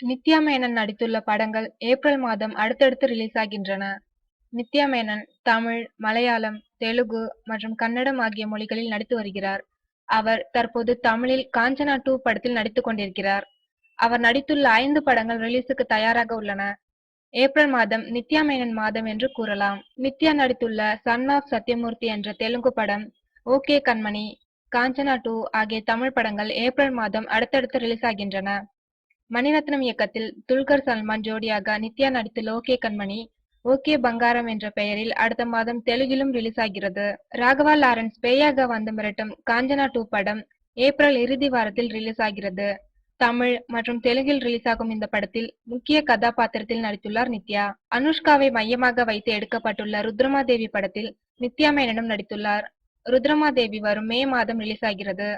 நித்யா மேனன் நடித்துள்ள படங்கள் ஏப்ரல் மாதம் அடுத்தடுத்து ரிலீஸ் ஆகின்றன. நித்யா மேனன் தமிழ், மலையாளம், தெலுங்கு மற்றும் கன்னடம் ஆகிய மொழிகளில் நடித்து வருகிறார். அவர் தற்போது தமிழில் காஞ்சனா 2 படத்தில் நடித்துக் கொண்டிருக்கிறார். அவர் நடித்துள்ள 5 படங்கள் ரிலீஸுக்கு தயாராக உள்ளன. ஏப்ரல் மாதம் நித்யா மேனன் மாதம் என்று கூறலாம். நித்யா நடித்துள்ள சன் ஆஃப் சத்யமூர்த்தி என்ற தெலுங்கு படம், ஓகே கண்மணி, காஞ்சனா 2 ஆகிய தமிழ் படங்கள் ஏப்ரல் மாதம் அடுத்தடுத்து ரிலீஸ் ஆகின்றன. மணிரத்னம் இயக்கத்தில் துல்கர் சல்மான் ஜோடியாக நித்யா நடித்துள்ள ஓகே கண்மணி, ஓகே பங்காரம் என்ற பெயரில் அடுத்த மாதம் தெலுங்கிலும் ரிலீஸ் ஆகிறது. ராகவா லாரன்ஸ் பேயாக வந்து மிரட்டும் காஞ்சனா 2 படம் ஏப்ரல் இறுதி வாரத்தில் ரிலீஸ் ஆகிறது. தமிழ் மற்றும் தெலுங்கில் ரிலீஸ் ஆகும் இந்த படத்தில் முக்கிய கதாபாத்திரத்தில் நடித்துள்ளார் நித்யா. அனுஷ்காவை மையமாக வைத்து எடுக்கப்பட்டுள்ள ருத்ரமாதேவி படத்தில் நித்யா மேனனும் நடித்துள்ளார். ருத்ரமாதேவி வரும் மே மாதம் ரிலீஸ் ஆகிறது.